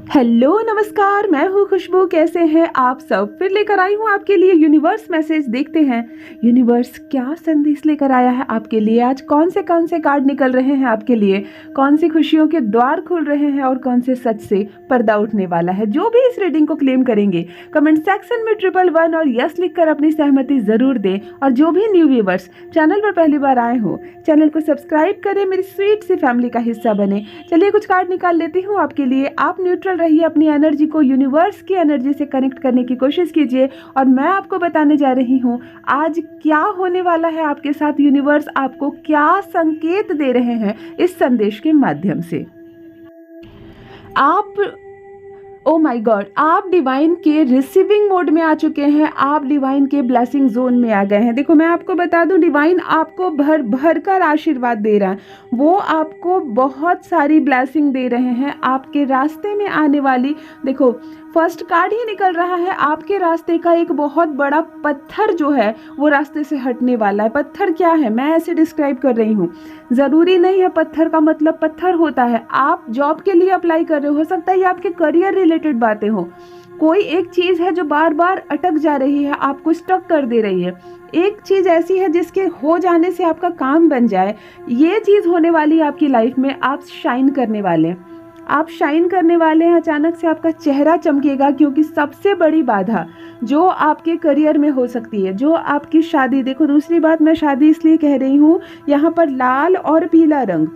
Hello नमस्कार, मैं हूँ खुशबू। कैसे हैं आप सब? फिर लेकर आई हूँ आपके लिए यूनिवर्स मैसेज। देखते हैं यूनिवर्स क्या संदेश लेकर आया है आपके लिए। आज कौन से कार्ड निकल रहे हैं आपके लिए, कौन सी खुशियों के द्वार खुल रहे हैं और कौन से सच से पर्दा उठने वाला है। जो भी इस रीडिंग को क्लेम करेंगे कमेंट सेक्शन में 111 और यस लिखकर अपनी सहमति जरूर दें। और जो भी न्यू व्यूवर्स चैनल पर पहली बार आए हो, चैनल को सब्सक्राइब करें, मेरी स्वीट सी फैमिली का हिस्सा बने। चलिए कुछ कार्ड निकाल लेती हूँ आपके लिए। आप न्यूट्रल रहिए, अपनी एनर्जी को यूनिवर्स की एनर्जी से कनेक्ट करने की कोशिश कीजिए। और मैं आपको बताने जा रही हूँ आज क्या होने वाला है आपके साथ। यूनिवर्स आपको क्या संकेत दे रहे हैं इस संदेश के माध्यम से। आप ओ माय गॉड, आप डिवाइन के रिसीविंग मोड में आ चुके हैं। आप डिवाइन के ब्लेसिंग जोन में आ गए हैं। देखो मैं आपको बता दूं, डिवाइन आपको भर भर कर आशीर्वाद दे रहा है। वो आपको बहुत सारी ब्लेसिंग दे रहे हैं। आपके रास्ते में आने वाली, देखो फर्स्ट कार्ड ही निकल रहा है, आपके रास्ते का एक बहुत बड़ा पत्थर जो है वो रास्ते से हटने वाला है। पत्थर क्या है मैं ऐसे डिस्क्राइब कर रही हूँ, ज़रूरी नहीं है पत्थर का मतलब पत्थर होता है। आप जॉब के लिए अप्लाई कर रहे हो सकता है ये आपके करियर रिलेटेड बातें हो। कोई एक चीज़ है जो बार बार अटक जा रही है, आपको स्टक कर दे रही है। एक चीज़ ऐसी है जिसके हो जाने से आपका काम बन जाए। ये चीज़ होने वाली है आपकी लाइफ में। आप शाइन करने वाले हैं, आप शाइन करने वाले हैं। अचानक से आपका चेहरा चमकेगा, क्योंकि सबसे बड़ी बाधा जो आपके करियर में हो सकती है, जो आपकी शादी, देखो दूसरी बात मैं शादी इसलिए कह रही हूँ, यहाँ पर लाल और पीला रंग,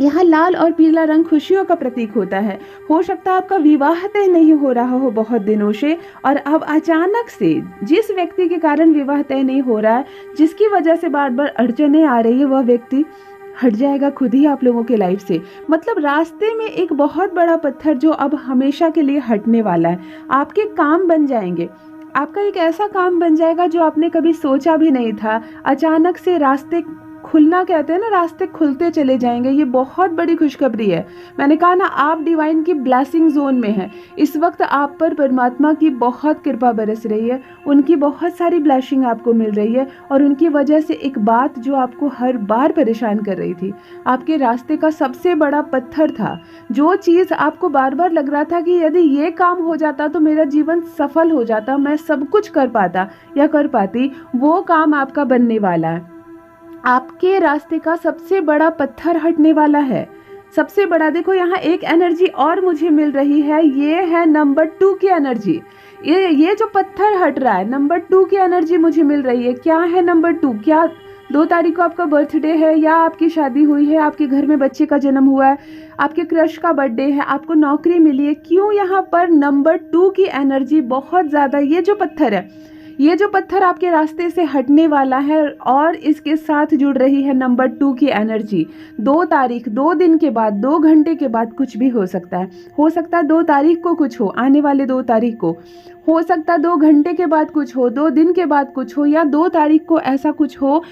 यहाँ लाल और पीला रंग खुशियों का प्रतीक होता है। हो सकता है आपका विवाह तय नहीं हो रहा हो बहुत दिनों से, और अब अचानक से जिस व्यक्ति के कारण विवाह तय नहीं हो रहा है, जिसकी वजह से बार बार अड़चने आ रही है, वह व्यक्ति हट जाएगा खुद ही आप लोगों के लाइफ से। मतलब रास्ते में एक बहुत बड़ा पत्थर जो अब हमेशा के लिए हटने वाला है। आपके काम बन जाएंगे, आपका एक ऐसा काम बन जाएगा जो आपने कभी सोचा भी नहीं था। अचानक से रास्ते खुलना, कहते हैं ना, रास्ते खुलते चले जाएंगे। ये बहुत बड़ी खुशखबरी है। मैंने कहा ना, आप डिवाइन की ब्लेसिंग जोन में हैं। इस वक्त आप पर परमात्मा की बहुत कृपा बरस रही है, उनकी बहुत सारी ब्लेसिंग आपको मिल रही है। और उनकी वजह से एक बात जो आपको हर बार परेशान कर रही थी, आपके रास्ते का सबसे बड़ा पत्थर था, जो चीज़ आपको बार बार लग रहा था कि यदि ये काम हो जाता तो मेरा जीवन सफल हो जाता, मैं सब कुछ कर पाता या कर पाती, वो काम आपका बनने वाला है। आपके रास्ते का सबसे बड़ा पत्थर हटने वाला है, सबसे बड़ा। देखो यहाँ एक एनर्जी और मुझे मिल रही है, ये है नंबर 2 की एनर्जी। ये जो पत्थर हट रहा है, नंबर 2 की एनर्जी मुझे मिल रही है। क्या है नंबर 2? क्या 2 तारीख को आपका बर्थडे है, या आपकी शादी हुई है, आपके घर में बच्चे का जन्म हुआ है, आपके क्रश का बर्थडे है, आपको नौकरी मिली है। क्यों यहाँ पर नंबर 2 की एनर्जी बहुत ज़्यादा? ये जो पत्थर है, ये जो पत्थर आपके रास्ते से हटने वाला है, और इसके साथ जुड़ रही है नंबर 2 की एनर्जी। 2 तारीख, 2 दिन के बाद, 2 घंटे के बाद कुछ भी हो सकता है। हो सकता है 2 तारीख को कुछ हो, आने वाले 2 तारीख को हो सकता है, 2 घंटे के बाद कुछ हो, 2 दिन के बाद कुछ हो, या 2 तारीख को ऐसा कुछ हो।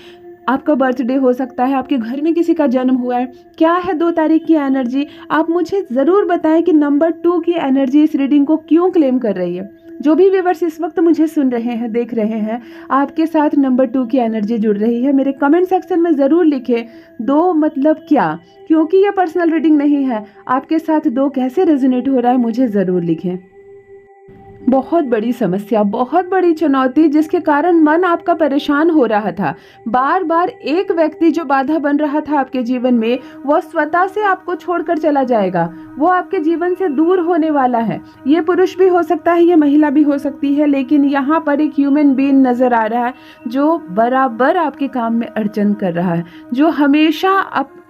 आपका बर्थडे हो सकता है, आपके घर में किसी का जन्म हुआ है। क्या है 2 तारीख की एनर्जी? आप मुझे ज़रूर बताएं कि नंबर 2 की एनर्जी इस रीडिंग को क्यों क्लेम कर रही है। जो भी व्यूअर्स इस वक्त मुझे सुन रहे हैं, देख रहे हैं, आपके साथ नंबर 2 की एनर्जी जुड़ रही है। मेरे कमेंट सेक्शन में ज़रूर लिखें 2 मतलब क्या, क्योंकि ये पर्सनल रीडिंग नहीं है। आपके साथ 2 कैसे रेजोनेट हो रहा है मुझे ज़रूर लिखें। बहुत बड़ी समस्या, बहुत बड़ी चुनौती, जिसके कारण मन आपका परेशान हो रहा था। बार बार एक व्यक्ति जो बाधा बन रहा था आपके जीवन में, वो स्वतः से आपको छोड़कर चला जाएगा। वो आपके जीवन से दूर होने वाला है। ये पुरुष भी हो सकता है, ये महिला भी हो सकती है, लेकिन यहाँ पर एक ह्यूमन बीइंग नजर आ रहा है जो बराबर आपके काम में अड़चन कर रहा है, जो हमेशा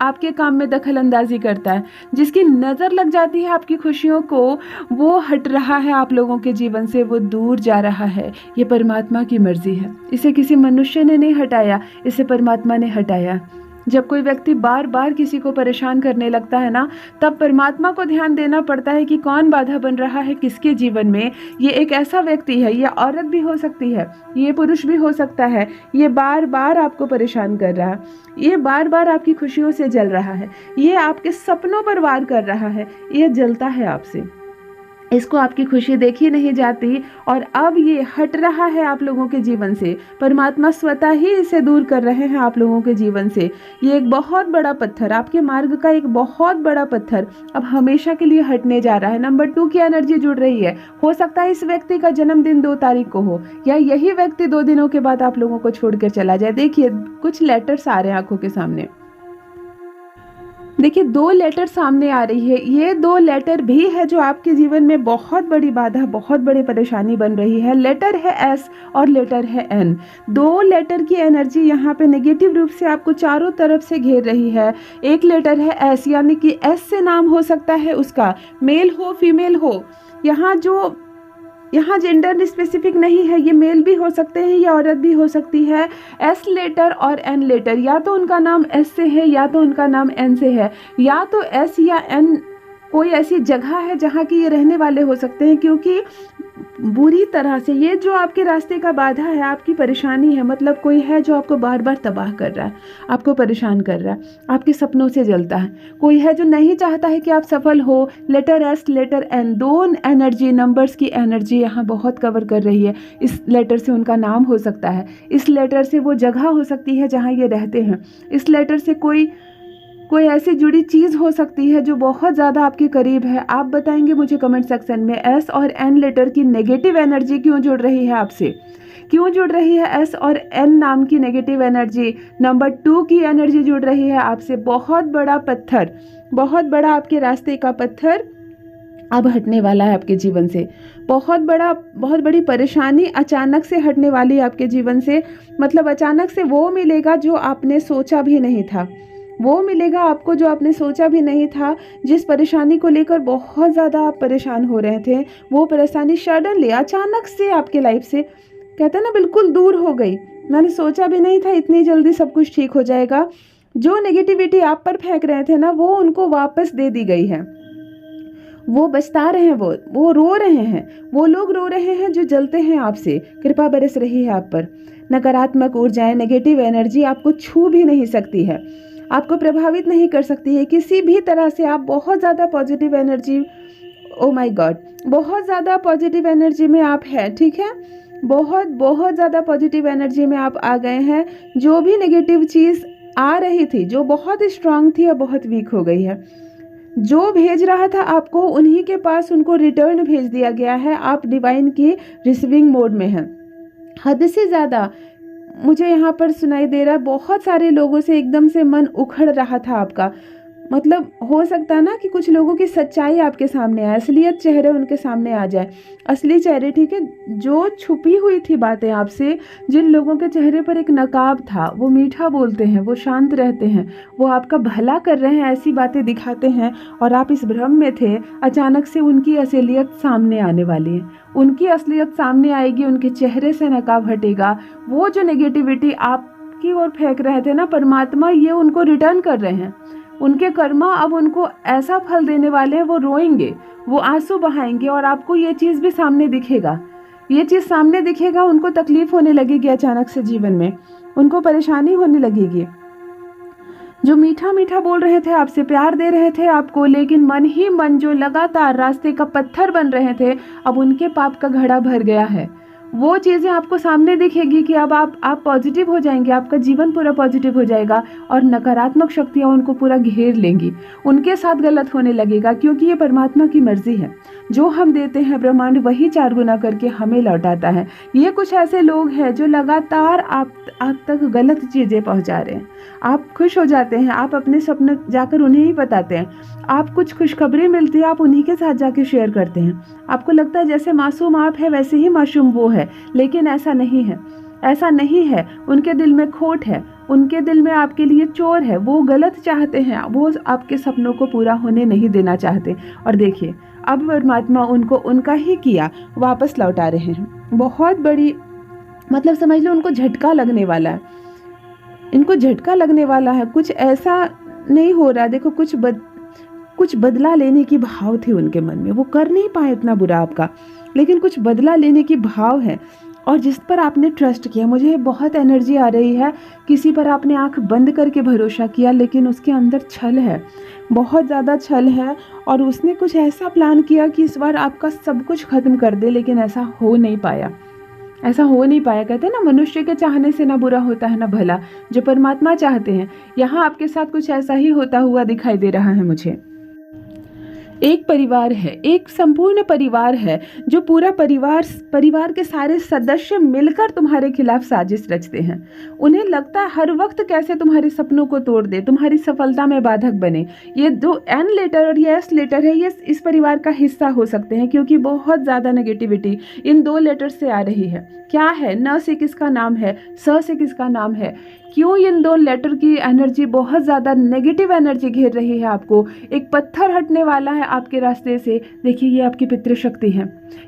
आपके काम में दखल अंदाजी करता है, जिसकी नज़र लग जाती है आपकी खुशियों को। वो हट रहा है आप लोगों के जीवन से, वो दूर जा रहा है। ये परमात्मा की मर्जी है। इसे किसी मनुष्य ने नहीं हटाया, इसे परमात्मा ने हटाया। जब कोई व्यक्ति बार बार किसी को परेशान करने लगता है ना, तब परमात्मा को ध्यान देना पड़ता है कि कौन बाधा बन रहा है किसके जीवन में। ये एक ऐसा व्यक्ति है, ये औरत भी हो सकती है, ये पुरुष भी हो सकता है, ये बार बार आपको परेशान कर रहा है, ये बार बार आपकी खुशियों से जल रहा है, ये आपके सपनों पर वार कर रहा है, ये जलता है आपसे। इसको आपकी खुशी देखी नहीं जाती और अब ये हट रहा है आप लोगों के जीवन से। परमात्मा स्वतः ही इसे दूर कर रहे हैं आप लोगों के जीवन से। ये एक बहुत बड़ा पत्थर, आपके मार्ग का एक बहुत बड़ा पत्थर अब हमेशा के लिए हटने जा रहा है। नंबर 2 की एनर्जी जुड़ रही है। हो सकता है इस व्यक्ति का जन्मदिन 2 तारीख को हो, या यही व्यक्ति 2 दिनों के बाद आप लोगों को छोड़कर चला जाए। देखिए कुछ लेटर्स आ रहे हैं आंखों के सामने। देखिए 2 लेटर सामने आ रही है। ये 2 लेटर भी है जो आपके जीवन में बहुत बड़ी बाधा, बहुत बड़ी परेशानी बन रही है। लेटर है एस और लेटर है एन। 2 लेटर की एनर्जी यहाँ पे नेगेटिव रूप से आपको चारों तरफ से घेर रही है। एक लेटर है एस, यानी कि एस से नाम हो सकता है उसका, मेल हो फीमेल हो। यहाँ जेंडर स्पेसिफिक नहीं है, ये मेल भी हो सकते हैं या औरत भी हो सकती है। एस लेटर और एन लेटर, या तो उनका नाम एस से है या तो उनका नाम एन से है, या तो एस या एन कोई ऐसी जगह है जहाँ की ये रहने वाले हो सकते हैं। क्योंकि बुरी तरह से ये जो आपके रास्ते का बाधा है, आपकी परेशानी है, मतलब कोई है जो आपको बार बार तबाह कर रहा है, आपको परेशान कर रहा है, आपके सपनों से जलता है। कोई है जो नहीं चाहता है कि आप सफल हो। Letter S letter N, 2 energy, numbers की एनर्जी यहाँ बहुत कवर कर रही है। इस लेटर से उनका नाम हो सकता है, इस लेटर से वो जगह हो सकती है जहाँ ये रहते हैं, इस लेटर से कोई ऐसी जुड़ी चीज़ हो सकती है जो बहुत ज़्यादा आपके करीब है। आप बताएंगे मुझे कमेंट सेक्शन में एस और एन लेटर की नेगेटिव एनर्जी क्यों जुड़ रही है आपसे, क्यों जुड़ रही है एस और एन नाम की नेगेटिव एनर्जी। नंबर 2 की एनर्जी जुड़ रही है आपसे। बहुत बड़ा पत्थर, बहुत बड़ा आपके रास्ते का पत्थर अब हटने वाला है आपके जीवन से। बहुत बड़ी परेशानी अचानक से हटने वाली है आपके जीवन से। मतलब अचानक से वो मिलेगा जो आपने सोचा भी नहीं था, वो मिलेगा आपको जो आपने सोचा भी नहीं था। जिस परेशानी को लेकर बहुत ज़्यादा आप परेशान हो रहे थे, वो परेशानी सडनली अचानक से आपके लाइफ से, कहते हैं ना, बिल्कुल दूर हो गई। मैंने सोचा भी नहीं था इतनी जल्दी सब कुछ ठीक हो जाएगा। जो नेगेटिविटी आप पर फेंक रहे थे ना, वो उनको वापस दे दी गई है। वो बचता रहे हैं, वो रो रहे हैं, वो लोग रो रहे हैं जो जलते हैं आपसे। कृपा बरस रही है आप पर। नकारात्मक ऊर्जाएं, नेगेटिव एनर्जी आपको छू भी नहीं सकती है, आपको प्रभावित नहीं कर सकती है किसी भी तरह से। आप बहुत ज़्यादा positive energy, oh my God, बहुत ज़्यादा पॉजिटिव एनर्जी में आप हैं, ठीक है। बहुत ज़्यादा पॉजिटिव एनर्जी में आप आ गए हैं। जो भी नेगेटिव चीज़ आ रही थी, जो बहुत स्ट्रांग थी, अब बहुत वीक हो गई है। जो भेज रहा था आपको, उन्हीं के पास उनको रिटर्न भेज दिया गया है। आप डिवाइन की रिसीविंग मोड में हैं। हद से ज़्यादा मुझे यहाँ पर सुनाई दे रहा है, बहुत सारे लोगों से एकदम से मन उखड़ रहा था आपका। मतलब हो सकता है ना कि कुछ लोगों की सच्चाई आपके सामने आए, असलियत चेहरे उनके सामने आ जाए, असली चेहरे, ठीक है। जो छुपी हुई थी बातें आपसे, जिन लोगों के चेहरे पर एक नकाब था, वो मीठा बोलते हैं, वो शांत रहते हैं, वो आपका भला कर रहे हैं, ऐसी बातें दिखाते हैं, और आप इस भ्रम में थे। अचानक से उनकी असलियत सामने आने वाली है, उनकी असलियत सामने आएगी, उनके चेहरे से नकाब हटेगा। वो जो नेगेटिविटी आपकी ओर फेंक रहे थे ना, परमात्मा ये उनको रिटर्न कर रहे हैं। उनके कर्मा अब उनको ऐसा फल देने वाले हैं, वो रोएंगे, वो आंसू बहाएंगे, और आपको ये चीज़ भी सामने दिखेगा, ये चीज़ सामने दिखेगा। उनको तकलीफ होने लगेगी अचानक से जीवन में, उनको परेशानी होने लगेगी। जो मीठा मीठा बोल रहे थे आपसे, प्यार दे रहे थे आपको, लेकिन मन ही मन जो लगातार रास्ते का पत्थर बन रहे थे, अब उनके पाप का घड़ा भर गया है। वो चीज़ें आपको सामने दिखेगी कि अब आप पॉजिटिव हो जाएंगे, आपका जीवन पूरा पॉजिटिव हो जाएगा, और नकारात्मक शक्तियाँ उनको पूरा घेर लेंगी, उनके साथ गलत होने लगेगा। क्योंकि ये परमात्मा की मर्जी है, जो हम देते हैं ब्रह्मांड वही 4 गुना करके हमें लौटाता है। ये कुछ ऐसे लोग हैं जो लगातार आप तक गलत चीज़ें पहुंचा रहे हैं। आप खुश हो जाते हैं, आप अपने सपने जाकर उन्हें ही बताते हैं, आप कुछ खुशखबरी मिलती है, आप उन्हीं के साथ जाके शेयर करते हैं। आपको लगता है जैसे मासूम आप है वैसे ही मासूम वो है, लेकिन ऐसा नहीं है, ऐसा नहीं है। उनके दिल में खोट है, उनके दिल में आपके लिए चोर है, वो गलत चाहते हैं, वो आपके सपनों को पूरा होने नहीं देना चाहते। और देखिए अब परमात्मा उनको उनका ही किया वापस लौटा रहे हैं। बहुत बड़ी, मतलब समझ लो उनको झटका लगने वाला है, इनको झटका लगने वाला है। कुछ ऐसा नहीं हो रहा, देखो कुछ बदला लेने की भाव थी उनके मन में, वो कर नहीं पाए इतना बुरा आपका, लेकिन कुछ बदला लेने की भाव है। और जिस पर आपने ट्रस्ट किया। मुझे बहुत एनर्जी आ रही है, किसी पर आपने आंख बंद करके भरोसा किया लेकिन उसके अंदर छल है, बहुत ज़्यादा छल है, और उसने कुछ ऐसा प्लान किया कि इस बार आपका सब कुछ ख़त्म कर दे, लेकिन ऐसा हो नहीं पाया। ऐसा हो नहीं पाया। कहते हैं ना, मनुष्य के चाहने से ना बुरा होता है ना भला, जो परमात्मा चाहते हैं। यहाँ आपके साथ कुछ ऐसा ही होता हुआ दिखाई दे रहा है मुझे। एक परिवार है, एक संपूर्ण परिवार है, जो पूरा परिवार के सारे सदस्य मिलकर तुम्हारे खिलाफ साजिश रचते हैं। उन्हें लगता है हर वक्त कैसे तुम्हारे सपनों को तोड़ दे, तुम्हारी सफलता में बाधक बने। ये जो एन लेटर और ये एस लेटर है, ये इस परिवार का हिस्सा हो सकते हैं, क्योंकि बहुत ज़्यादा नेगेटिविटी इन 2 लेटर से आ रही है। क्या है, न से किसका नाम है, स से किसका नाम है, क्यों इन 2 लेटर की एनर्जी, बहुत ज़्यादा नेगेटिव एनर्जी घेर रही है आपको। एक पत्थर हटने वाला है आपके रास्ते से। देखिए, ये आपकी पितृशक्ति है,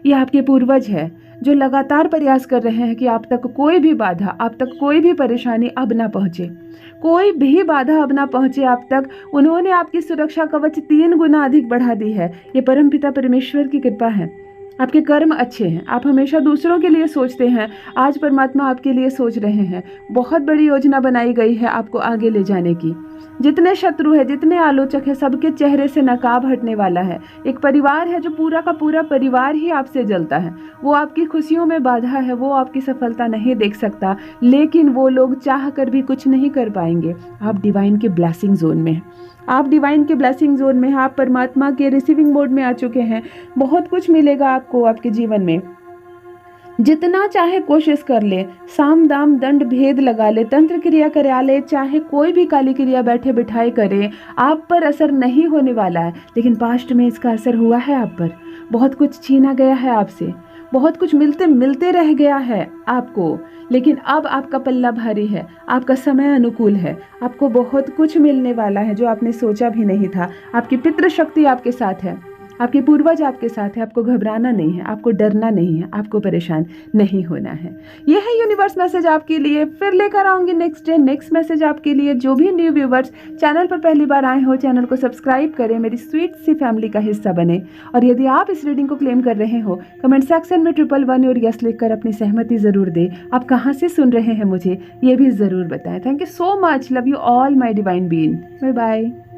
ये आपके पूर्वज है, जो लगातार प्रयास कर रहे हैं कि आप तक कोई भी बाधा, आप तक कोई भी परेशानी अब ना पहुँचे, कोई भी बाधा अब ना पहुँचे आप तक। उन्होंने आपकी सुरक्षा कवच 3 गुना अधिक बढ़ा दी है। ये परमपिता परमेश्वर की कृपा है। आपके कर्म अच्छे हैं, आप हमेशा दूसरों के लिए सोचते हैं। आज परमात्मा आपके लिए सोच रहे हैं। बहुत बड़ी योजना बनाई गई है आपको आगे ले जाने की। जितने शत्रु है, जितने आलोचक है, सबके चेहरे से नकाब हटने वाला है। एक परिवार है जो पूरा का पूरा परिवार ही आपसे जलता है। वो आपकी खुशियों में बाधा है, वो आपकी सफलता नहीं देख सकता, लेकिन वो लोग चाह कर भी कुछ नहीं कर पाएंगे। आप डिवाइन के ब्लेसिंग जोन में हैं, आप डिवाइन के ब्लेसिंग जोन में हैं, आप परमात्मा के रिसीविंग मोड में आ चुके हैं। बहुत कुछ मिलेगा आपको आपके जीवन में। जितना चाहे कोशिश कर ले, साम दाम दंड भेद लगा ले, तंत्र क्रिया करा ले, चाहे कोई भी काली क्रिया बैठे बिठाए करे, आप पर असर नहीं होने वाला है। लेकिन पास्ट में इसका असर हुआ है आप पर। बहुत कुछ छीना गया है आपसे, बहुत कुछ मिलते मिलते रह गया है आपको, लेकिन अब आपका पल्ला भारी है, आपका समय अनुकूल है, आपको बहुत कुछ मिलने वाला है जो आपने सोचा भी नहीं था। आपकी पितृशक्ति आपके साथ है, आपके पूर्वज आपके साथ है। आपको घबराना नहीं है, आपको डरना नहीं है, आपको परेशान नहीं होना है। यह है यूनिवर्स मैसेज आपके लिए। फिर लेकर आऊंगी नेक्स्ट डे नेक्स्ट मैसेज आपके लिए। जो भी न्यू व्यूवर्स चैनल पर पहली बार आए हो, चैनल को सब्सक्राइब करें, मेरी स्वीट सी फैमिली का हिस्सा बने। और यदि आप इस रीडिंग को क्लेम कर रहे हो, कमेंट सेक्शन में 111 और यस लिखकर अपनी सहमति जरूर दें। आप कहाँ से सुन रहे हैं मुझे ये भी जरूर बताएं। Thank you so much, love you all my divine being. Bye bye.